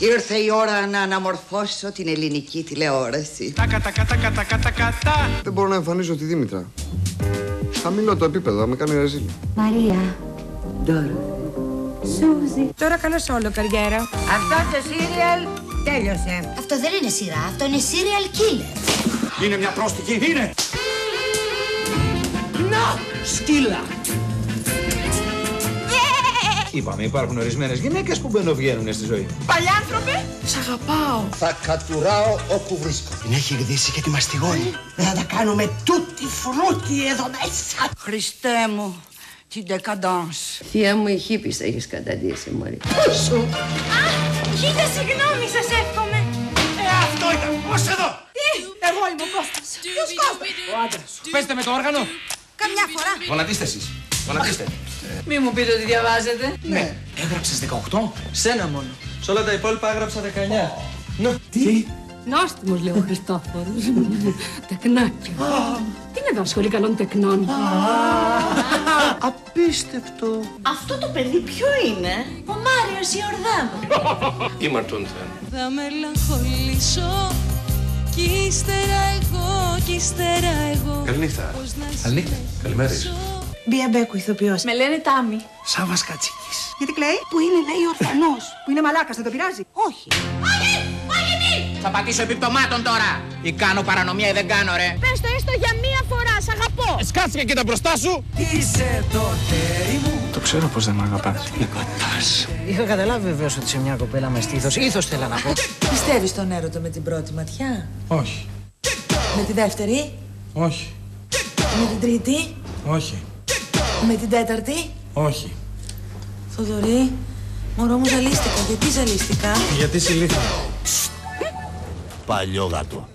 Ήρθε η ώρα να αναμορφώσω την ελληνική τηλεόραση. Δεν μπορώ να εμφανίζω τη Δήμητρα. Χαμηλό το επίπεδο, με κάνει ρεζίλη. Μαρία. Ντόρα. Σούζη. Τώρα καλό όλο καριέρα. Αυτό το σύριαλ τέλειωσε. Αυτό δεν είναι σειρά, αυτό είναι serial killer. Είναι μια πρόστιχη, είναι! Να! Σκύλα! Είπαμε, υπάρχουν ορισμένες γυναίκες που μπαινοβγαίνουνε στη ζωή. Παλιάνθρωπε! Σ' αγαπάω. Θα κατουράω όπου βρίσκω. Την έχει γδίσει και τη μαστιγώνει. Θα τα κάνουμε τούτη φρούτη εδώ μέσα. Χριστέ μου, την decadence. Θεία μου, η χύπης έχεις καταντήσει, μωρή. Πόσο! Κοίτα, συγγνώμη, σας εύχομαι. Αυτό ήταν! Ως εδώ! Τι! Εγώ είμαι ο Κώστας. Ποιος Κώστας? Ο άντρας. Παίζετε με το όργανο. Καμιά φορά. Γονατίστε εσείς. Γονατίστε. Μη μου πείτε ότι διαβάζετε. Ναι. Έγραψες 18. Σένα μόνο. Σε όλα τα υπόλοιπα έγραψα 19. Ναι. Τι? Νόστιμος, λέει ο Χριστόφορος. Τεκνάκια. Τι είναι δάσκαλοι καλών τεκνών. Απίστευτο. Αυτό το παιδί ποιο είναι? Ο Μάριος Ιορδάνου. Τι μαρτούνται. Θα μελαγχολήσω κι ύστερα εγώ. Καληνύχτα. Καληνύχτα. Καλημέρα. Μπία Μπέκου, ηθοποιός. Με λένε Τάμι. Σάββας Κατσίκης. Γιατί κλαίει? Που είναι, λέει, ορφανός. Που είναι μαλάκας, δεν το πειράζει? Όχι. Θα πατήσω επιπτωμάτων τώρα. Ή κάνω παρανομία ή δεν κάνω, ρε. Πες το έστω για μία φορά, σ' αγαπώ. Σκάτσε και κοίτα μπροστά σου. Είσαι το τέρι μου. Το ξέρω πως δεν μ' αγαπάς. Με κοτάς. Είχα καταλάβει βεβαίως ότι είσαι μια κοπέλα με στήθος. Ήθος θέλω να πω. Πιστεύεις στον έρωτα με την πρώτη ματιά? Όχι. Με τη δεύτερη? Όχι. Με την τρίτη? Όχι. Με την τέταρτη? Όχι. Θοδωρή, μωρό μου ζαλίστηκα. Γιατί ζαλίστηκα? Γιατί συλλήφθηκα. Παλιό γάτο.